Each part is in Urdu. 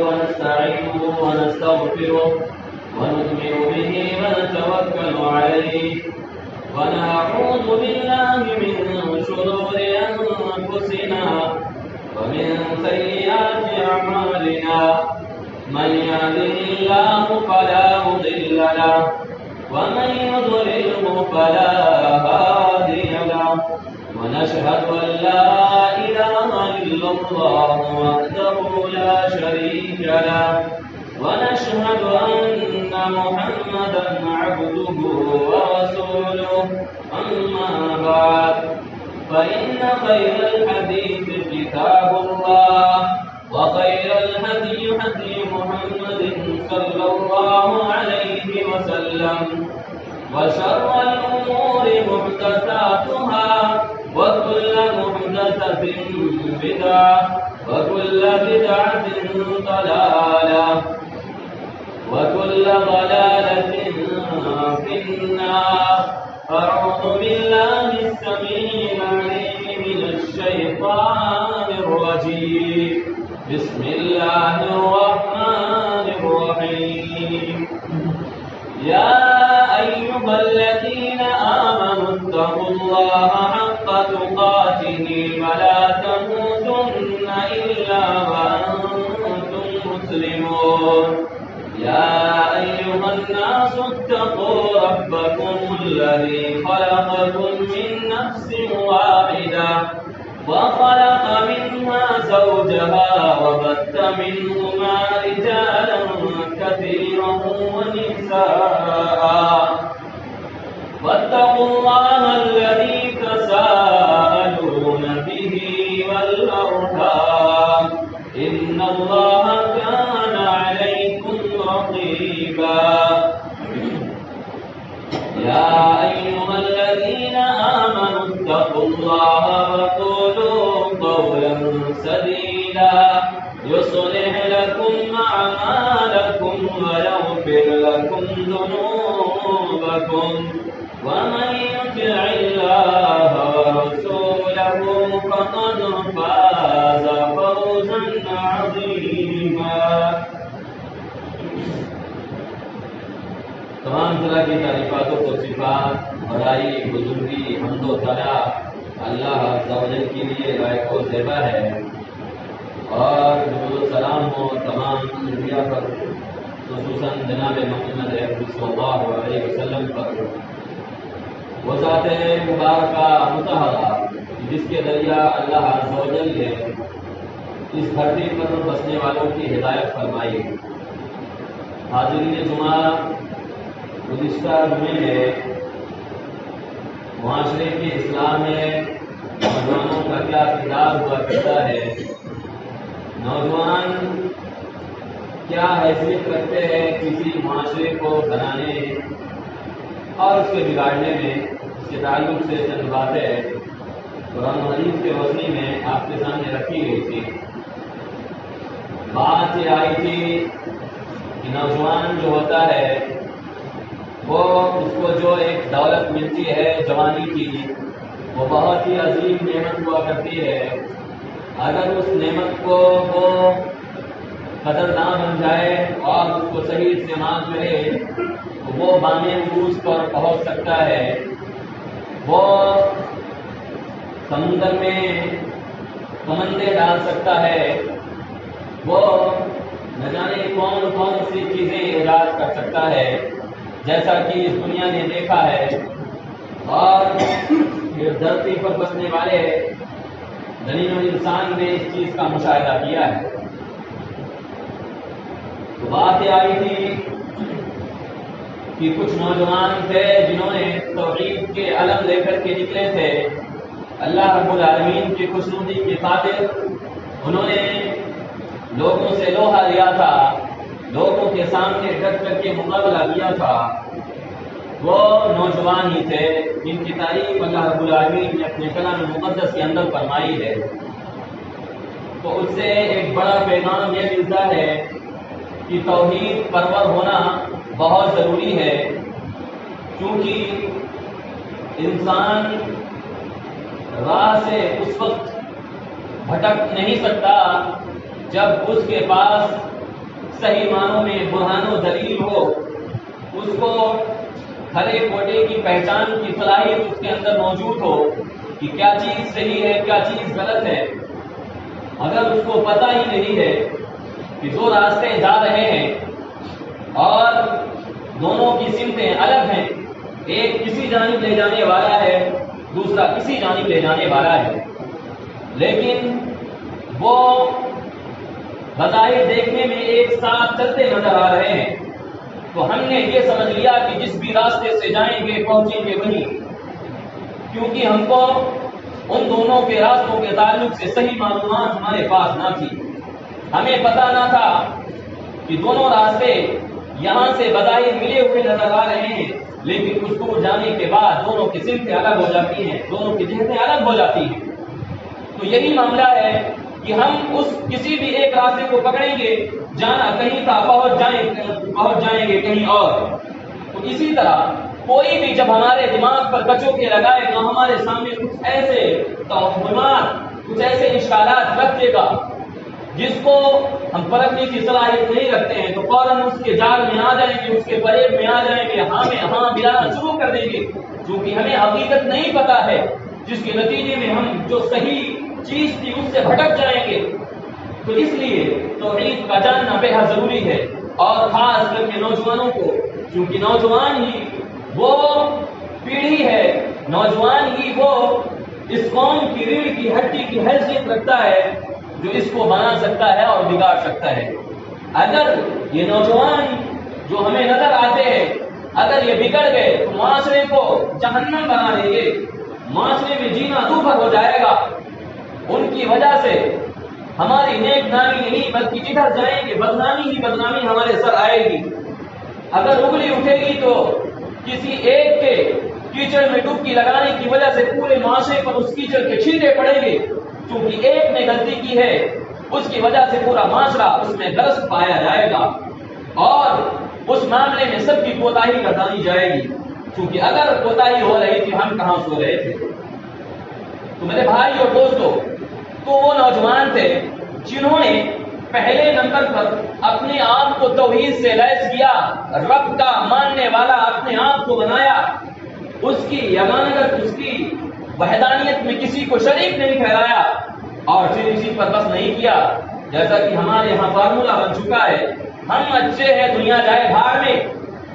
ونستعينه ونستغفره ونؤمن به ونتوكل عليه ونعوذ بالله من شرور أنفسنا ومن سيئات أعمالنا من يهده الله فلا مضل له ومن يضلله فلا هادي له ونشهد أن لا إله إلا الله وحده لا شريك له ونشهد أن محمدا عبده ورسوله أما بعد فإن خير الحديث كتاب الله وخير الهدي هدي محمد صلى الله عليه وسلم وشر الأمور محدثاتها وكل محدثة بدعة وكل بدعة ضلالة وكل ضلالة في النار. أعوذ بالله السميع العليم من الشيطان الرجيم. بسم الله الرحمن الرحيم. يا أيها الذين آمنوا اتقوا الله حق تقاته ولا تموتن إلا وأنتم مسلمون. يا أيها الناس اتقوا ربكم الذي خلقكم من نفس واحدة وخلق منها زوجها وبث منهما رجالا كثيرا ونساء واتقوا الله الذي تساءلون به والأرحام إن الله كان عليكم رقيبا. يا أيها الذين آمنوا اتقوا الله وقولوا قولا سديدا يصلح لكم أعمالكم ويغفر لكم ذنوبكم ومن يطع الله ورسوله فقد فاز فوزا عظيما. تمام طرح کی تعریفات و صفات بڑائی بزرگی حمد و ثنا اللہ عز و جل کے لیے لائق و زیبا ہے، اور درود و سلام ہو تمام انبیاء پر، خصوصاً جناب محمد صلی اللہ علیہ وسلم پر، وہ ذات مبارکہ مطہرہ جس کے ذریعہ اللہ عز و جل نے اس دھرتی پر بسنے والوں کی ہدایت فرمائی. حاضرین جمعہ، گزشتہ جمعے میں معاشرے کی اصلاح میں نوجوانوں کا کیا کردار ہوا کرتا ہے، نوجوان کیا حیثیت رکھتے ہیں کسی معاشرے کو بنانے اور اس کے بگاڑنے میں، اس کے تعلق سے چند باتیں قرآن حدیث کے روشنی میں آپ کے سامنے رکھی گئی تھی. بات یہ آئی تھی کہ نوجوان جو ہوتا ہے وہ اس کو جو ایک دولت ملتی ہے جوانی کی، وہ بہت ہی عظیم نعمت ہوا کرتی ہے. اگر اس نعمت کو وہ قدر نہ بن جائے اور اس کو صحیح استعمال کرے تو وہ بانے عروج پر پہنچ سکتا ہے، وہ سمندر میں سمندے ڈال سکتا ہے، وہ نہ جانے کون کون سی چیزیں ایجاد کر سکتا ہے جیسا کہ اس دنیا نے دیکھا ہے اور یہ دھرتی پر بسنے والے زمین و انسان نے اس چیز کا مشاہدہ کیا ہے. تو بات یہ آئی تھی کہ کچھ نوجوان تھے جنہوں نے توحید کے علم لے کر کے نکلے تھے. اللہ رب العالمین کی خوشنودی کی خاطر انہوں نے لوگوں سے لوہا لیا تھا، لوگوں کے سامنے ڈٹ کر کے مقابلہ کیا تھا. وہ نوجوان ہی تھے جن کی تعریف اللہ رب العالمین نے اپنے کلام مقدس کے اندر فرمائی ہے. تو اس سے ایک بڑا پیغام یہ ملتا ہے کہ توحید پرور ہونا بہت ضروری ہے، کیونکہ انسان راہ سے اس وقت بھٹک نہیں سکتا جب اس کے پاس صحیح معنوں میں برہان و دلیل ہو، اس کو کھرے پوٹے کی پہچان کی صلاحیت اس کے اندر موجود ہو کہ کیا چیز صحیح ہے کیا چیز غلط ہے، اگر اس کو پتہ ہی نہیں ہے کہ دو راستے جا رہے ہیں اور دونوں کی سمتیں الگ ہیں، ایک کسی جانب لے جانے والا ہے دوسرا کسی جانب لے جانے والا ہے، لیکن وہ بظاہر دیکھنے میں ایک ساتھ چلتے نظر آ رہے ہیں، تو ہم نے یہ سمجھ لیا کہ جس بھی راستے سے جائیں گے پہنچیں گے وہیں، کیونکہ ہم کو ان دونوں کے راستوں کے تعلق سے صحیح معلومات ہمارے پاس نہ تھی، ہمیں پتہ نہ تھا کہ دونوں راستے یہاں سے بظاہر ملے ہوئے نظر آ رہے ہیں، لیکن کچھ دور جانے کے بعد دونوں کی سمتیں الگ ہو جاتی ہیں، دونوں کی جہتیں الگ ہو جاتی ہیں۔ تو یہی معاملہ ہے کہ ہم اس کسی بھی ایک راستے کو پکڑیں گے، جانا کہیں تھا پہنچ جائیں گے کہیں اور۔ تو اسی طرح کوئی بھی جب ہمارے دماغ پر کچوکے لگائے گا، ہمارے سامنے کچھ ایسے توہمات کچھ ایسے اشکالات رکھ دے گا جس کو ہم پرکھنے کی صلاحیت نہیں رکھتے ہیں، تو فوراً اس کے جال میں آ جائیں گے، اس کے فریب میں آ جائیں گے، ہاں میں ہاں ملانا شروع کر دیں گے، کیونکہ ہمیں حقیقت نہیں پتہ ہے، جس کے نتیجے میں ہم جو صحیح چیز تھی اس سے بھٹک جائیں گے۔ تو اس لیے توحید کا جاننا بے حد ضروری ہے، اور خاص کر کے نوجوانوں کو، کیونکہ نوجوان ہی وہ پیڑھی ہے، نوجوان ہی وہ اس قوم کی ریڑھ کی ہڈی کی حیثیت رکھتا ہے جو اس کو بنا سکتا ہے اور بگاڑ سکتا ہے۔ اگر یہ نوجوان جو ہمیں نظر آتے ہیں اگر یہ بگڑ گئے تو معاشرے کو جہنم بنا دیں گے، معاشرے میں جینا دوبھر ہو جائے گا، ان کی وجہ سے ہماری نیک نامی نہیں بلکہ جدھر جائیں گے بدنامی ہی بدنامی ہمارے سر آئے گی۔ اگر انگلی اٹھے گی تو کسی ایک کے کیچڑ میں ڈبکی لگانے کی وجہ سے پورے معاشرے پر اس کیچڑ کے چھینٹے پڑیں گے، کیونکہ ایک نے غلطی کی ہے اس کی وجہ سے پورا معاشرہ اس میں گرفت پایا جائے گا، اور اس معاملے میں سب کی کوتاہی گردانی جائے گی، کیونکہ اگر کوتاہی ہو رہی تھی ہم کہاں سو رہے تھے۔ تو میرے بھائی اور دوستو، تو وہ نوجوان تھے جنہوں نے پہلے نمبر پر اپنے آپ کو توحید سے لیس کیا، رب کا ماننے والا اپنے آپ کو بنایا، اس کی یگانت اس کی وحدانیت میں کسی کو شریک نہیں ٹھہرایا، اور پھر اسی پر بس نہیں کیا، جیسا کہ ہمارے یہاں فارمولہ بن چکا ہے، ہم اچھے ہیں دنیا جائے بھاڑ میں،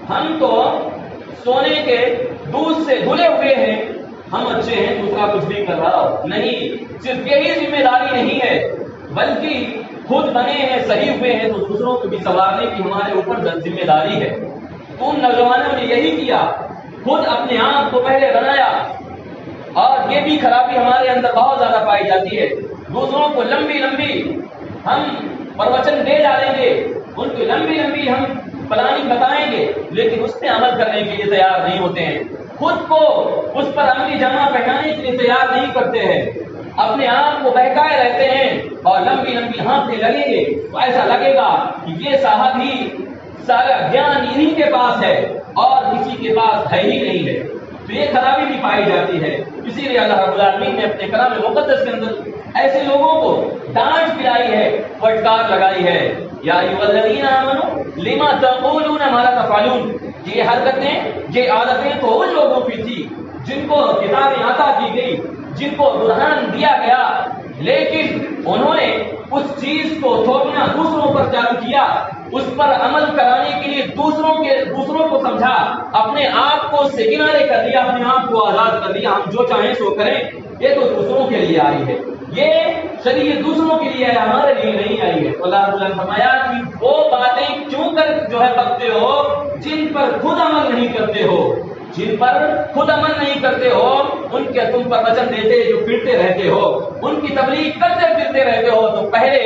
ہم تو سونے کے دودھ سے دھلے ہوئے ہیں، ہم اچھے ہیں دوسرا کچھ بھی کر رہا ہو نہیں، صرف یہی ذمہ داری نہیں ہے بلکہ خود بنے ہیں صحیح ہوئے ہیں تو دوسروں کو بھی سنوارنے کی ہمارے اوپر ذمہ داری ہے۔ تو ان نوجوانوں نے یہی کیا، خود اپنے آپ کو پہلے بنایا، اور یہ بھی خرابی ہمارے اندر بہت زیادہ پائی جاتی ہے، دوسروں کو لمبی لمبی ہم پروچن دے ڈالیں گے، ان کو لمبی لمبی ہم پلاننگ بتائیں گے، لیکن اس پہ عمل کرنے کے لیے تیار نہیں ہوتے ہیں، خود کو اس پر عملی جامہ پہنانے کے لیے تیار نہیں کرتے ہیں، اپنے آپ کو بہکائے رہتے ہیں اور لمبی لمبی ہانپنے لگیں گے تو ایسا لگے گا کہ یہ صاحب ہی سارا گیان انہی کے پاس ہے اور کسی کے پاس ہے ہی نہیں ہے۔ تو یہ خرابی بھی پائی جاتی ہے، اسی لیے اللہ رب العالمین نے اپنے کلام مقدس کے اندر ایسے لوگوں کو ڈانٹ پلائی ہے، پھٹکار لگائی ہے، یا ایھا الذین آمنوا لما تقولون ما لا تفعلون۔ یہ حرکتیں یہ عادتیں تو ان لوگوں کی تھی جن کو کتابیں عطا کی گئی، جن کو برہان دیا گیا، لیکن انہوں نے اس چیز کو تھوپنا دوسروں پر چالو کیا، اس پر عمل کرانے کے لیے دوسروں کو سمجھا، اپنے آپ کو اس سے کنارے کر دیا، اپنے آپ کو آزاد کر دیا، ہم جو چاہیں سو کریں، یہ تو دوسروں کے لیے آئی ہے، یہ شریعت دوسروں کے لیے ہے، ہمارے لیے نہیں آئی ہے۔ اللہ تعالیٰ نے فرمایا کہ وہ باتیں کیوں کر جو ہے بکتے ہو جن پر خود عمل نہیں کرتے ہو، جن پر خود عمل نہیں کرتے ہو، ان کے تم پر وچن دیتے جو پھرتے رہتے ہو، ان کی تبلیغ کرتے پھرتے رہتے ہو، تو پہلے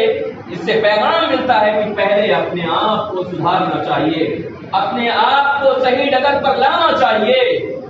اس سے پیغام ملتا ہے کہ پہلے اپنے آپ کو سدھارنا چاہیے، اپنے آپ کو صحیح ڈگر پر لانا چاہیے،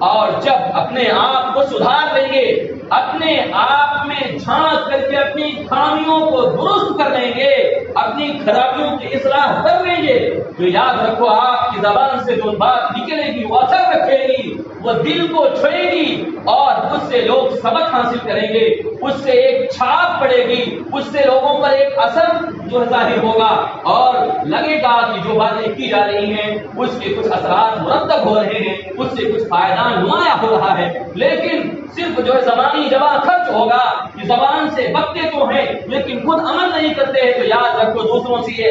اور جب اپنے آپ کو سدھار لیں گے، اپنے آپ میں جھانک کر کے اپنی خامیوں کو درست کر لیں گے، اپنی خرابیوں کی اصلاح کر لیں گے، تو یاد رکھو آپ کی زبان سے جو بات نکلے گی وہ اثر رکھے گی، وہ دل کو چھوئے گی، اور اس سے لوگ سبق حاصل کریں گے، اس سے ایک چھاپ پڑے گی، اس سے لوگوں پر ایک اثر جو ظاہر ہوگا، اور لگے گا کی جو باتیں کی جا رہی ہیں اس کے کچھ اثرات مرتب ہو رہے ہیں، اس سے کچھ فائدہ نمایاں ہو رہا ہے، لیکن صرف جو ہے زبانی جواب خرچ ہوگا کہ زبان سے بکتے تو ہیں لیکن خود عمل نہیں کرتے ہیں، تو یاد رکھو دوسروں سے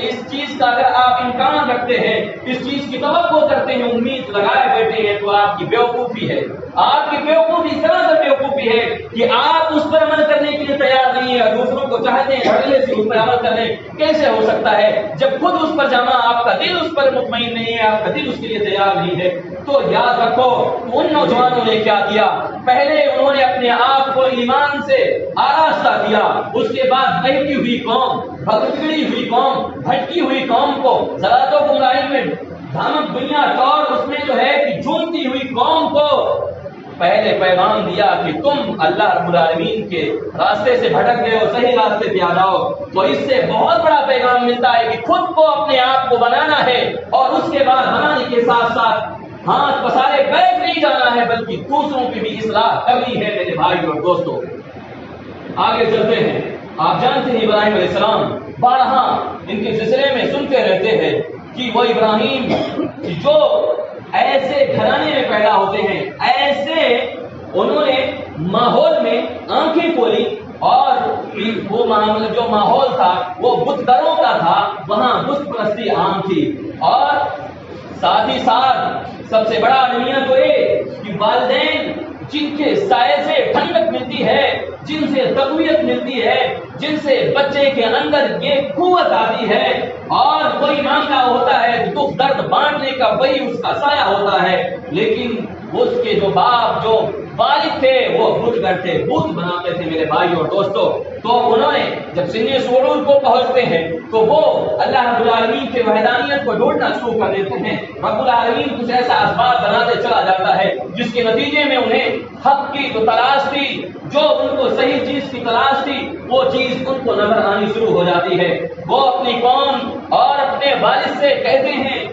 اس چیز کا اگر آپ امکان رکھتے ہیں، اس چیز کی توقع کرتے ہیں، امید لگائے بیٹھے ہیں، تو آپ کی بیوقوفی ہے، آپ کی بیوقوفی اس طرح سے بیوقوفی ہے کہ آپ اس پر عمل کرنے کے لیے تیار نہیں ہے، دوسروں کو چاہتے ہیں اگلے سے اس پر عمل کرنے، کیسے ہو سکتا ہے جب خود اس پر جمع آپ کا دل اس پر مطمئن نہیں ہے، آپ کا دل اس کے لیے تیار نہیں ہے۔ تو یاد رکھو ان نوجوانوں نے کیا کیا، پہلے انہوں نے اپنے آپ کو ایمان سے آراستہ کیا، اس کے بعد بہتی ہوئی قوم، بگڑی ہوئی قوم، بھٹکی ہوئی قوم کو ذرا تو گمراہی میں دھمک بنیاد اور اس میں جو ہے کہ جھومتی ہوئی قوم کو پہلے پیغام دیا کہ تم اللہ رب العالمین کے راستے سے بھٹک گئے ہو، صحیح راستے پہ آ جاؤ۔ تو اس سے بہت بڑا پیغام ملتا ہے کہ خود کو اپنے آپ کو بنانا ہے، اور اس کے بعد بنانے کے ساتھ ساتھ ہاتھ پسارے بیٹھ نہیں جانا ہے، بلکہ دوسروں کی بھی اصلاح کرنی ہے۔ میرے بھائی اور دوستوں، آگے چلتے ہیں۔ آپ جانتے ہیں ابراہیم علیہ السلام بارہا ان کے سلسلے میں سنتے رہتے ہیں کہ وہ ابراہیم جو ایسے گھرانے میں پیدا ہوتے ہیں، ایسے انہوں نے ماحول میں آنکھیں کھولی، اور وہ جو ماحول تھا وہ بت گھروں کا تھا، وہاں بت پرستی عام تھی، اور ساتھ ہی ساتھ سب سے بڑا المیہ تو یہ کہ والدین جن کے سائے سے ٹھنڈک ملتی ہے، جن سے تقویت ملتی ہے، جن سے بچے کے اندر یہ قوت آتی ہے، اور کوئی مانگا ہوتا ہے دکھ درد بانٹنے کا، وہی اس کا سایہ ہوتا ہے، لیکن اس کے جو باپ جو والد تھے وہ بت گھر تھے، بت بناتے تھے۔ میرے بھائی اور دوستوں، تو انہوں نے جب سن سرور کو پہنچتے ہیں تو وہ اللہ رب العالمین کے وحدانیت کو ڈھونڈنا شروع کر دیتے ہیں۔ رب العالمین کچھ ایسا اسباب بناتے چلا جاتا ہے جس کے نتیجے میں انہیں حق کی جو تلاش تھی، جو ان کو صحیح چیز کی تلاش تھی، وہ چیز ان کو نظر آنی شروع ہو جاتی ہے۔ وہ اپنی قوم اور اپنے والد سے کہتے ہیں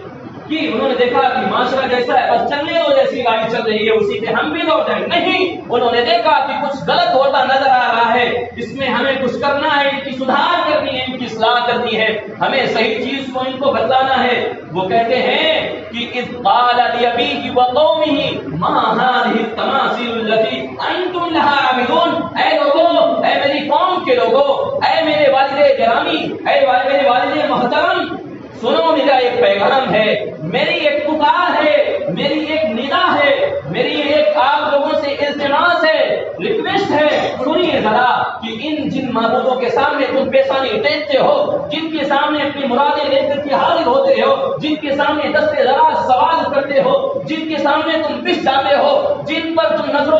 کہ انہوں نے دیکھا کہ معاشرہ جیسا ہے، بس چلنے ہو جیسی گاڑی چل رہی ہے اسی پہ ہم بھی لوٹ جائیں، نہیں، انہوں نے دیکھا کہ کچھ غلط ہوتا نظر آ رہا ہے، اس میں ہمیں کچھ کرنا ہے، ان کی سدھار کرنی ہے، ان کی اصلاح کرنی ہے، ہمیں صحیح چیز کو ان کو بتلانا ہے۔ وہ کہتے ہیں کہ اذ قال لأبيه وقومه ما هذه التماثيل التي انتم لها عابدون، اے لوگوں، اے میری قوم کے لوگوں، اے میرے والد گرامی، اے میرے والد محترم، سنو، میرا ایک پیغام ہے، میری ایک پکار ہے، میری ایک ندا ہے، میری ایک آپ لوگوں سے التماس ہے، ریکویسٹ ہے، سنیے ذرا کہ ان جن معبودوں کے سامنے تم پیشانی ٹیکتے ہو، جن کے سامنے اپنی مرادیں لے کر کے حاضر ہوتے ہو، جن کے سامنے دستے دراز سوال کرتے ہو، جن کے سامنے تم پس جاتے ہو، جن پر تم نظر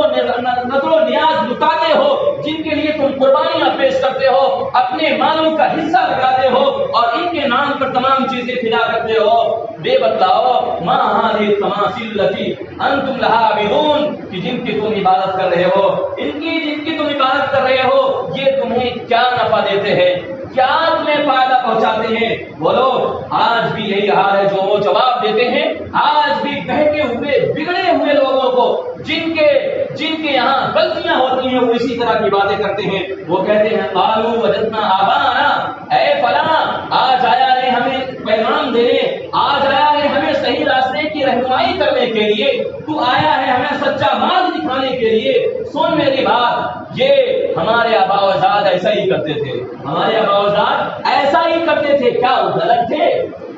و نیاز لٹاتے ہو، جن کے لیے تم قربانیاں پیش کرتے ہو، اپنے مالوں کا حصہ لگاتے ہو، اور ان کے نام پر تمام چیزیں فدا کرتے ہو، بے بتلاؤ ما هذه التماثيل التي انتم لها عابدون، کہ جن کی تم عبادت کر رہے ہو، جن کی تم عبادت کر رہے ہو، یہ تمہیں کیا نفع دیتے ہیں، کیا تمہیں فائدہ پہنچاتے ہیں؟ بولو، آج بھی یہی حال ہے جو وہ جواب دیتے ہیں، آج بھی بہکے ہوئے بگڑے ہوئے لوگوں کو جن کے یہاں غلطیاں ہوتی ہیں وہ اسی طرح کی باتیں کرتے ہیں۔ وہ کہتے ہیں قالوا وجدنا آباءنا، اے فلاں، آج آیا ہے ہمیں پیغام دینے، آج آیا ہے ہمیں صحیح راستے کی رہنمائی کرنے کے لیے، تو آیا ہے ہمیں سچا مارگ دکھانے کے لیے، سن میری بات، یہ ہمارے آباء و اجداد ایسا ہی کرتے تھے، ہمارے آباء و اجداد ایسا ہی کرتے تھے، کیا وہ غلط تھے؟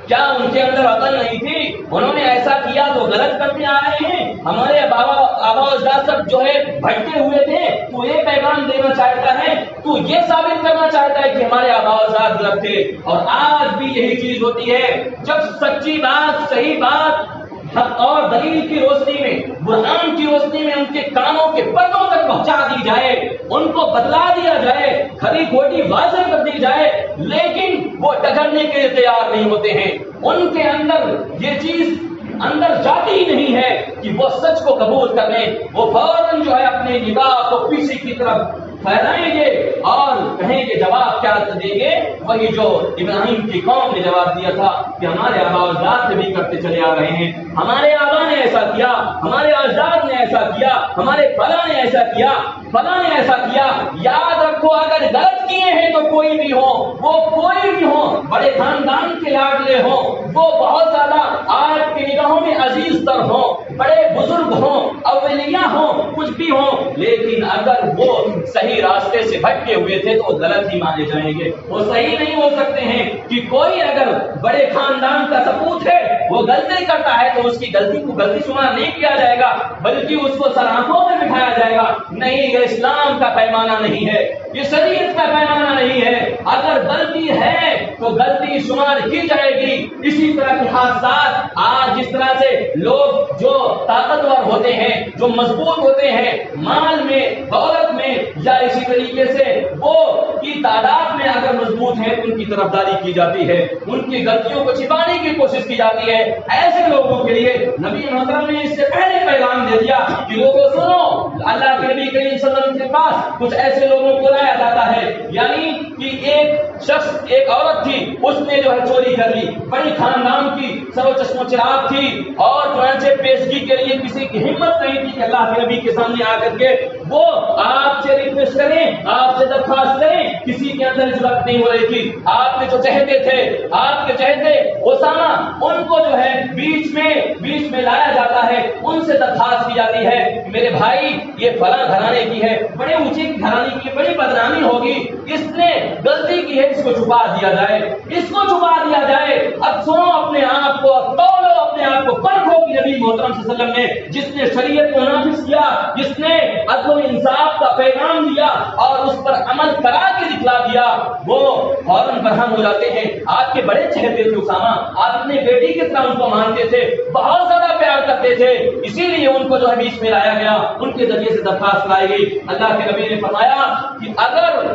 کیا ان کے اندر عقل نہیں تھی؟ انہوں نے ایسا کیا تو غلط کرتے آ رہے ہیں؟ ہمارے آباء و اجداد سب جو ہے بھٹکے ہوئے تھے، تو یہ پیغام دینا چاہتا ہے، تو یہ ثابت کرنا چاہتا ہے کہ ہمارے آباء و اجداد غلط تھے۔ اور آج بھی یہی چیز ہوتی ہے، جب سچی بات، صحیح بات حق اور دلیل کی روشنی میں، برہان کی روشنی میں ان کے کانوں کے پردوں تک پہنچا دی جائے، ان کو بتلا دیا جائے، کھری کھوٹی واضح کر دی جائے، لیکن وہ ٹکرنے کے لیے تیار نہیں ہوتے ہیں، ان کے اندر یہ چیز اندر جاتی ہی نہیں ہے کہ وہ سچ کو قبول کر لیں، وہ فوراً جو ہے اپنے نگاہ کو پیچھے کی طرف پھیلائیں گے اور کہیں گے جواب کیا دیں گے، وہی جو ابراہیم کی قوم نے جواب دیا تھا کہ ہمارے آباء و اجداد سے بھی کرتے چلے آ رہے ہیں، ہمارے آباء نے ایسا کیا، ہمارے اجداد نے ایسا کیا، ہمارے فلاں نے ایسا کیا، فلاں نے ایسا کیا۔ یاد رکھو، اگر غلط کیے ہیں تو کوئی بھی ہو، وہ کوئی بھی ہو، بڑے خاندان کے لاڈلے ہوں، وہ بہت زیادہ آپ کی نگاہوں میں عزیز تر ہوں، بڑے بزرگ ہوں، اولیاء ہوں، کچھ بھی ہوں، لیکن اگر وہ صحیح راستے سے بھٹکے ہوئے تھے تو وہ غلط ہی مانے جائیں گے، وہ صحیح نہیں ہو سکتے ہیں۔ کہ کوئی اگر بڑے خاندان کا سپوت ہے وہ غلطی کرتا ہے تو اس کی غلطی کو غلطی شمار نہیں کیا جائے گا، بلکہ اس کو سراہوں میں بٹھایا جائے گا۔ نہیں، یہ اسلام کا پیمانہ نہیں ہے، یہ شریعت کا پیمانہ نہیں ہے۔ اگر غلطی ہے تو غلطی شمار کی جائے گی۔ اسی طرح کے حادثات آج جس طرح سے لوگ جو طاقتور ہوتے ہیں، جو مضبوط ہوتے ہیں مال میں، دولت میں، یا اسی طریقے سے وہ کی تعداد میں اگر مضبوط ہیں تو ان کی طرفداری کی جاتی ہے، ان کی غلطیوں کو چھپانے کی کوشش کی جاتی ہے۔ ایسے لوگوں کے لیے نبی محترم نے اس سے پہلے پیغام دے دیا کہ لوگوں سنو، اللہ کے نبی کریم صلی اللہ علیہ وسلم کے پاس کچھ ایسے لوگوں کو لایا جاتا ہے، یعنی کہ ایک شخص، ایک عورت تھی، اس نے جو ہے چوری کر لی، بڑی خاندان کی سر و چشم و چراغ تھی، اور چنانچہ پیشگی کے لیے کسی کی ہمت نہیں تھی کہ اللہ کے نبی کے سامنے آ کر کے وہ آپ سے ریکویسٹ کریں، آپ سے درخواست کریں، کسی کے اندر جرأت نہیں ہو رہی تھی۔ آپ کے جو چہتے تھے، آپ کے چہتے اسامہ، ان کو جو ہے بیچ میں لایا جاتا ہے، ان سے درخواست کی جاتی ہے کہ میرے بھائی یہ فلاں گھرانے کی ہے، بڑے اونچے گھرانے کی، بڑی بدنامی ہوگی، اس نے غلطی کی ہے، اس کو چھپا دیا جائے، اس کو چھپا دیا جائے۔ اب سنو، اپنے آپ کو تولو، اپنے آپ کو پرکھو کہ نبی محترم صلی اللہ علیہ وسلم نے جس نے شریعت کو نافذ کیا، جس نے عدل و انصاف کا پیغام دیا اور اس پر عمل کرا کے دکھلا دیا، وہ فوراً برہم ہو جاتے ہیں۔ آپ کے بڑے چہتے تھے اسامہ، آپ اپنے بیٹی کی طرح ان کو مانتے تھے، بہت زیادہ پیار کرتے تھے، اسی لیے ان کو جو ہے بیچ میں لایا گیا، ان کے ذریعے سے درخواست لائی گئی۔ اللہ کے نبی نے فرمایا کہ اگر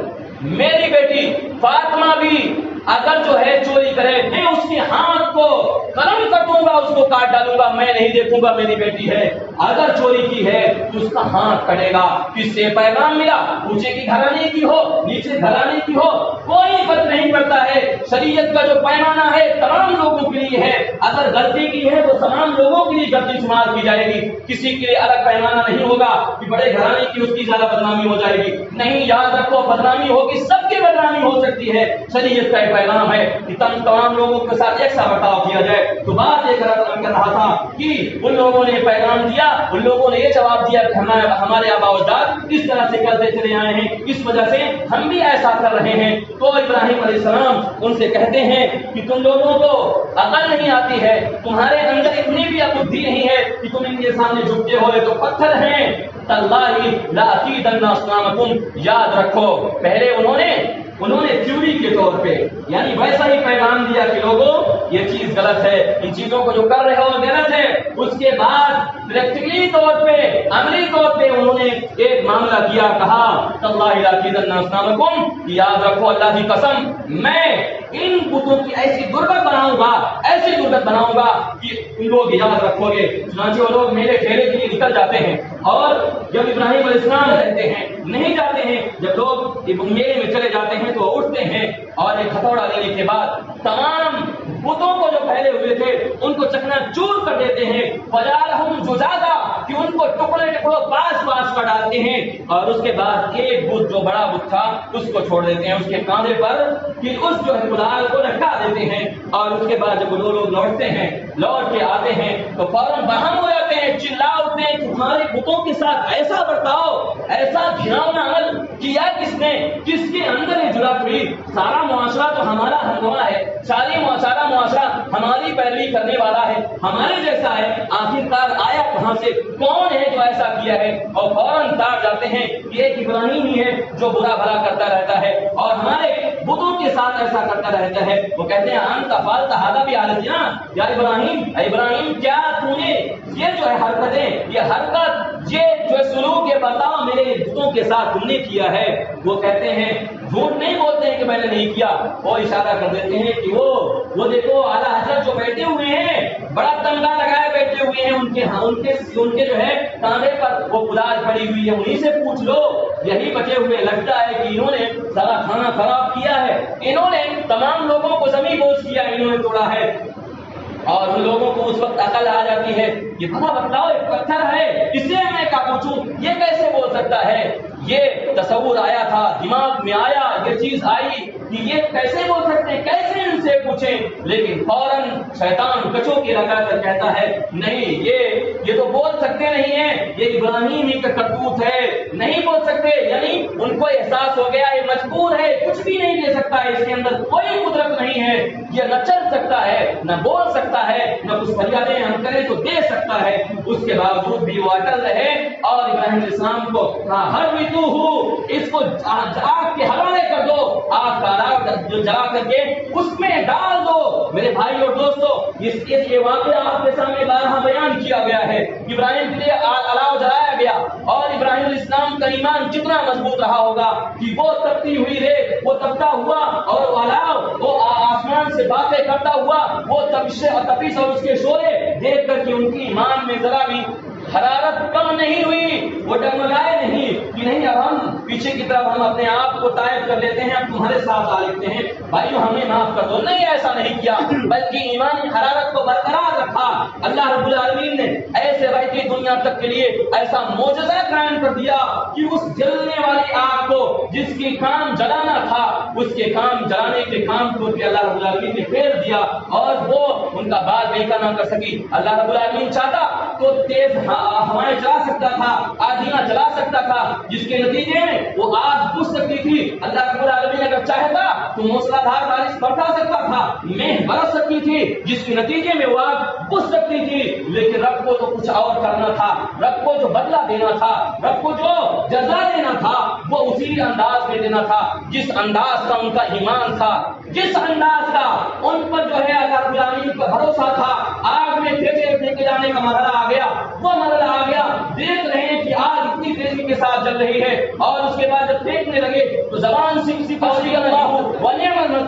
میری بیٹی فاطمہ بھی اگر جو ہے چوری کرے، میں اس کے ہاتھ کو قلم کر دوں گا، اس کو کاٹ ڈالوں گا، میں نہیں دیکھوں گا میری بیٹی ہے۔ اگر چوری کی ہے تو اس کا ہاتھ کٹے گا۔ کس سے پیغام ملا؟ اونچے کی گھرانے کی ہو، نیچے گھرانے کی ہو، کوئی فرق نہیں پڑتا ہے۔ شریعت کا جو پیمانہ ہے تمام لوگوں کے لیے ہے، اگر غلطی کی ہے تو تمام لوگوں کے لیے غلطی شمار کی جائے گی، کسی کے لیے الگ پیمانہ نہیں ہوگا کہ بڑے گھرانے کی اس کی زیادہ بدنامی ہو جائے گی۔ نہیں، یاد رکھو، بدنامی ہوگی، سب کی بدنامی ہو سکتی ہے۔ شریعت کا پیغام ہے کہ تمام لوگوں کے ساتھ ایک سا برتاؤ کیا جائے۔ تو بات یہ کر رہا تھا کہ ان لوگوں نے پیغام دیا، ان لوگوں نے یہ جواب دیا کہ ہمارے آباء و اجداد اس طرح سے کرتے چلے آئے ہیں، اس وجہ سے ہم بھی ایسا کر رہے ہیں۔ تو ابراہیم علیہ السلام ان سے کہتے ہیں کہ تم لوگوں کو عقل نہیں آتی ہے، تمہارے اندر اتنی بھی بدھی نہیں ہے کہ تم ان کے سامنے جھکتے ہو، تو پتھر ہیں، تاللہ لاکیدن اصنامکم۔ یاد رکھو، پہلے انہوں نے تھیوری کے طور پہ یعنی ویسا ہی پیغام دیا کہ لوگوں یہ چیز غلط ہے، ان چیزوں کو جو کر رہے ہو غلط ہے۔ اس کے بعد پریکٹیکلی طور پہ، عملی طور پہ انہوں نے ایک معاملہ کیا، کہا تاللہ لاکیدن اصنامکم، یاد رکھو اللہ کی قسم، میں ان بتوں کی ایسی غربت بناؤں گا کہ ان لوگ یاد رکھو گے۔ چنانچہ وہ لوگ میرے ڈیرے کے لیے نکل جاتے ہیں، اور جب ابراہیم علیہ السلام رہتے ہیں نہیں جاتے ہیں، جب لوگ میلے میں چلے جاتے ہیں تو وہ اٹھتے ہیں اور ایک ہتھوڑا لینے کے بعد تمام بتوں کو جو پھیلے ہوئے تھے ان کو چکنا چور کر دیتے ہیں، فجعلہم جذاذا، کہ ان کو ٹکڑے پاس کر ڈالتے ہیں، اور اس کے بعد ایک بت جو بڑا بت تھا اس کو چھوڑ دیتے ہیں، اس کے کاندھے پر کہ اس جو ہے کلال کو لٹکا دیتے ہیں، اور اس کے بعد جب وہ لوگ لوٹتے ہیں، لوٹ کے آتے ہیں تو فوراً بہم ہو جاتے ہیں، چلا اٹھتے ہیں کہ تمہارے بتوں کے ساتھ ایسا برتاؤ، ایسا گھناؤنا عمل کیا کس نے، کس کے اندر یہ جرأت ہوئی؟ سارا معاشرہ تو ہمارا ہمراہ ہے، سارا معاشرہ ہماری پیروی کرنے والا ہے، ہمارے جیسا ہے، آخرکار آیا کہاں سے، کون ہے جو ایسا کیا ہے؟ اور فوراً تاڑ جاتے ہیں کہ ایک ابراہیم ہی ہے جو برا بھلا کرتا رہتا ہے اور ہمارے بتوں کے ساتھ ایسا کرتا رہتا ہے۔ وہ کہتے ہیں انت فعلت ھذا بآلہتنا، یا ابراہیم کیا تو نے یہ جو ہے حرکتیں، یہ حرکت، یہ جو سلوک، یہ بتاؤ میرے بتوں کے ساتھ تم نے کیا ہے؟ وہ کہتے ہیں، جھوٹ نہیں بولتے ہیں کہ میں نے نہیں کیا، وہ اشارہ کر دیتے ہیں کہ وہ دیکھو اعلیٰ حضرت جو بیٹھے ہوئے ہیں، بڑا تمغہ لگائے بیٹھے ہوئے ہیں، ان کے جو ہے کاندھے پر وہ کلال پڑی ہوئی ہے، انہیں سے پوچھ لو، یہی بچے ہوئے، لگتا ہے کہ انہوں نے سارا کھانا خراب کیا ہے، انہوں نے تمام لوگوں کو زمین بوجھ کیا، انہوں نے توڑا ہے۔ اور ان لوگوں کو اس وقت عقل آ جاتی ہے، یہ بڑا بتلاؤ، ایک پتھر ہے، اسے میں کیا پوچھوں، یہ کیسے بول سکتا ہے؟ یہ تصور آیا تھا، دماغ میں آیا، یہ چیز آئی کہ یہ کیسے بول سکتے ہیں، کیسے ان سے پوچھیں، لیکن فوراً شیطان کچوں کی لگا کر کہتا ہے نہیں، یہ تو بول سکتے نہیں ہیں، یہ ابراہیم ہی کا کرتوت ہے، نہیں بول سکتے۔ یعنی ان کو احساس ہو گیا یہ مجبور ہے، کچھ بھی نہیں دے سکتا ہے، اس کے اندر کوئی قدرت نہیں ہے، یہ نہ چل سکتا ہے، نہ بول سکتا ہے، نہ کچھ فریادیں ہم کریں تو دے سکتا ہے۔ اس کے باوجود بھی وہ اٹل رہے اور ابراہیم علیہ السلام کو ہر اس کو آگ کے حوالے کر دو، آگ کا جو جلا کر کے اس میں ڈال دو۔ میرے بھائی اور دوستو، یہ واقعہ آپ کے سامنے بارہا بیان کیا گیا ہے۔ ابراہیم کے لیے الاؤ جلایا گیا اور ابراہیم علیہ السلام کا ایمان کتنا مضبوط رہا ہوگا کہ وہ تپتی ہوئی ریت، وہ تپتا ہوا اور الاؤ وہ آسمان سے باتیں کرتا ہوا، وہ تپش اور اس کے شعلے دیکھ کر کے ان کی ایمان میں ذرا بھی حرارت کم نہیں ہوئی، وہ ڈگمگائے نہیں کہ نہیں اب ہم پیچھے کی طرف ہم اپنے آپ کو طائب کر لیتے ہیں، ہم تمہارے ساتھ آ لیتے ہیں، بھائیو ہمیں معاف کر دو۔ نہیں، ایسا نہیں کیا، بلکہ ایمانی حرارت کو برقرار رکھا۔ اللہ رب العالمین نے ایسے رہتی دنیا تک کے لیے ایسا معجزہ قائم کر دیا کہ اس جلنے والی آگ کو جس کی کام جلانا تھا، اس کے کام جلانے کے کام کو بھی اللہ رب العالمین نے پھیر دیا اور وہ ان کا بال بیکا نہ کر سکی۔ اللہ رب العالمین چاہتا تو تیز ہوائیں چلا سکتا تھا، آندھیاں چلا سکتا تھا، جس کے نتیجے میں وہ آگ بجھ سکتی تھی۔ اللہ رب العالمین اگر چاہتا تو موسلا دھار بارش برسا سکتا تھا، مہ برس سکتی تھی، جس کے نتیجے میں وہ آگ بجھ سکتی تھی، لیکن رب کو تو کچھ اور کرنا تھا، رب کو جو بدلہ دینا تھا، رب کو جو جزا دینا تھا، وہ اسی انداز میں دینا تھا جس انداز کا ان کا ایمان تھا، جس انداز کا ان پر جو ہے اللہ رب العالمین کا بھروسہ تھا۔ آگ میں پھینکے جانے کا مرحلہ آ گیا، وہ مرحلہ آ گیا، دیکھ رہے ہیں کہ آگ اتنی تیزی کے ساتھ جل رہی ہے، اور اس کے بعد جب پھینکنے لگے تو زبان سے کسی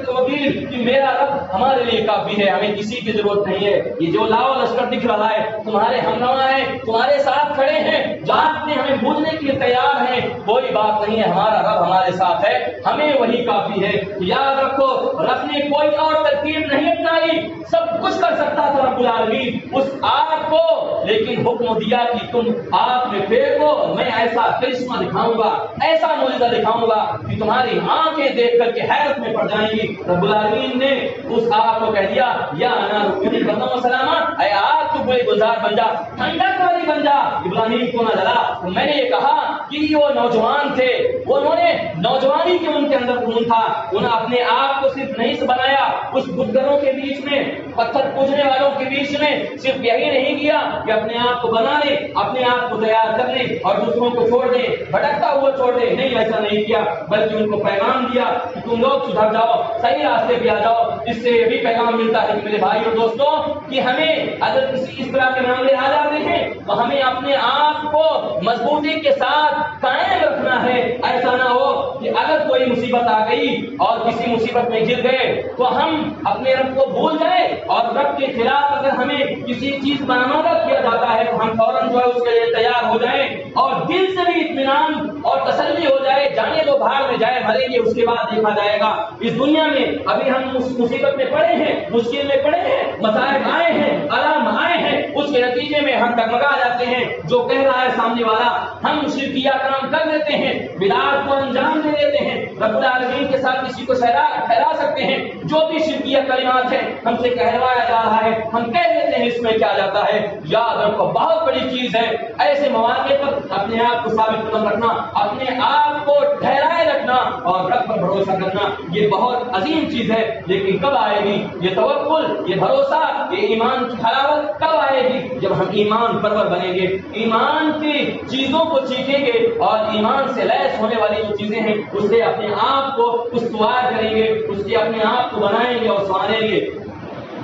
وکیل کہ میرا رب ہمارے لیے کافی ہے، ہمیں کسی کی ضرورت نہیں ہے۔ یہ جو لاؤ لشکر دکھ رہا ہے تمہارے ہمنوا ہے، تمہارے ساتھ کھڑے ہیں، جانتے ہمیں بھولنے کے لیے تیار ہیں، کوئی بات نہیں ہے، ہمارا رب ہمارے ساتھ ہے، ہمیں وہی کافی ہے۔ یاد رکھو، رب نے کوئی اور ترکیب نہیں اپنائی، سب کچھ کر سکتا تھا رب العالمین اس آگ کو، لیکن حکم دیا کہ تم آگ میں پھینکو، میں ایسا کرشمہ دکھاؤں گا، ایسا معجزہ دکھاؤں گا کہ تمہاری آنکھیں دیکھ کر کے حیرت میں پڑ جائیں گی۔ رب العالمین نے اس آگ کو کہہ دیا یا نار کونی بردم و سلاما، اے آگ تو بڑے گلزار بن جا، ٹھنڈک والی بن جا۔ ابراہیم کو نہ جلا، تو میں نے یہ کہا کہ وہ نوجوان تھے، انہوں نے نوجوانی کے ان کے اندر خون تھا، انہوں نے اپنے آپ کو صرف نہیں بنایا اس بتگروں کے بیچ میں، پتھر پوجنے والوں کے بیچ میں، صرف یہی نہیں کیا کہ اپنے آپ کو بنا لے، اپنے آپ کو تیار کر لے اور دوسروں کو چھوڑ دے، بھٹکتا ہوا چھوڑ دے، نہیں ایسا نہیں کیا، بلکہ ان کو پیغام دیا کہ تم لوگ سدھر جاؤ، صحیح راستے پہ آ جاؤ۔ اس سے یہ بھی پیغام ملتا ہے کہ میرے بھائی اور دوستوں کہ ہمیں اگر کسی اس طرح کے معاملے آ جاتے ہیں تو ہمیں اپنے آپ کو مضبوطی کے ساتھ قائم رکھنا ہے۔ ایسا نہ ہو کہ اگر کوئی مصیبت آ گئی اور کسی مصیبت میں گر گئے تو ہم اپنے رب کو بھول جائیں، اور رب کے خلاف اگر ہمیں کسی چیز پر آمادہ کیا جاتا ہے تو ہم فوراً جو ہے اس کے لیے تیار ہو جائیں اور دل سے بھی اطمینان اور تسلی ہو جائے، جانے دو بھاڑ میں جائے، مریں گے اس کے بعد دیکھا جائے گا۔ اس دنیا میں ابھی ہم اس مصیبت میں پڑے ہیں، مشکل میں پڑے ہیں، مصائب آئے ہیں، آلام آئے ہیں، اس کے نتیجے میں ہم ڈگمگا جاتے ہیں، جو کہہ رہا ہے سامنے والا ہم شرکیہ کام کر دیتے ہیں، بدعات کو انجام دے دیتے ہیں، رب العالمین کے ساتھ کسی کو ٹھہرا سکتے ہیں، جو بھی شرکیہ کلمات ہیں ہم سے کہلوایا جا رہا ہے ہم کہہ دیتے ہیں، اس میں کیا جاتا ہے۔ یاد رکھو، بہت بڑی چیز ہے ایسے مواقع پر اپنے آپ کو ثابت قدم رکھنا، اپنے آپ کو ٹھہرائے رکھنا اور رب پر بھروسہ کرنا، یہ بہت عظیم چیز ہے۔ لیکن کب آئے گی یہ توکل، یہ بھروسہ، یہ ایمان کی حلاوت کب آئے گی؟ جب ہم ایمان پرور بنیں گے، ایمان کی چیزوں کو سیکھیں گے اور ایمان سے لیس ہونے والی جو چیزیں ہیں اس سے اپنے آپ کو استوار کریں گے، اس سے اپنے آپ کو بنائیں گے اور سنواریں گے۔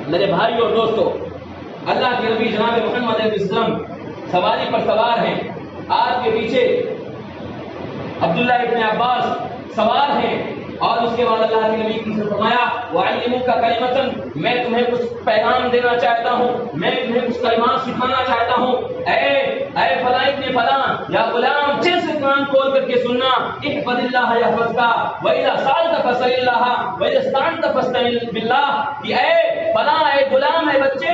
میرے بھائی اور دوستو، اللہ کے نبی جناب محمد علیہ السلام سواری پر سوار ہیں، آپ کے پیچھے عبداللہ ابن عباس سوار ہیں، اور اس کے بعد اللہ کے نبی نے فرمایا وَعَلِّمُكَ كَلِمَةً، میں تمہیں کچھ پیغام دینا چاہتا ہوں، میں تمہیں کچھ کلمات سکھانا چاہتا ہوں۔ اے فلاں ابن فلاں، یا غلام، اچھے سے کان کھول کر کے سننا، احفظ اللہ یحفظک وَإِذَا سَأَلْتَ فَاسْأَلِ اللَّهَ وَإِذَا اسْتَعَنْتَ فَاسْتَعِنْ بِاللَّهِ، کہ اے فلاں، اے غلام، اے بچے،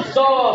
100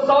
100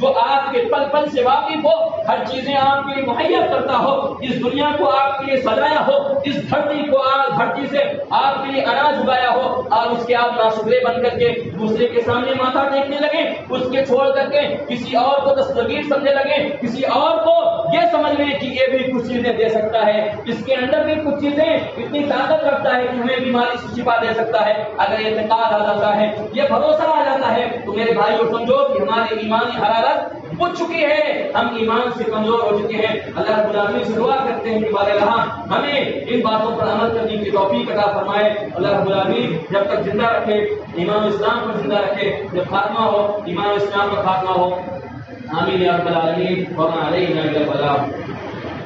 جو آپ کے پل پل سے واقف ہو، ہر چیزیں آپ کے لیے مہیا کرتا ہو، اس دنیا کو آپ کے لیے سجایا ہو، اس دھرتی سے آپ کے لیے اناج اگایا ہو، اور اس کے آپ ناشکرے بن کر کے دوسرے کے سامنے ماتھا ٹیکنے لگے، اس کے چھوڑ کر کے کسی اور کو دستگیر سمجھنے لگے، کسی اور کو یہ سمجھ لیں کہ یہ بھی کچھ چیزیں دے سکتا ہے، اس کے اندر بھی کچھ چیزیں اتنی طاقت رکھتا ہے کہ ہمیں بیماری سے شفا دے سکتا ہے، اگر اعتقاد آ جاتا ہے، یہ بھروسہ آ جاتا ہے تو میرے بھائیو سمجھو کہ ہماری ایمانی حرارت بجھ چکی ہے، ہم ایمان سے کمزور ہو چکے ہیں۔ اللہ رب العالمین سے دعا کرتے ہیں کہ بارگاہ ہمیں ان باتوں پر عمل کرنے کی توفیق عطا فرمائے۔ اللہ رب العالمین جب تک زندہ رکھے ایمان اسلام کو زندہ رکھے، جب خاتمہ ہو ایمان اسلام کا خاتمہ ہو، آمین یا رب العالمین، وما علینا الا البلاغ۔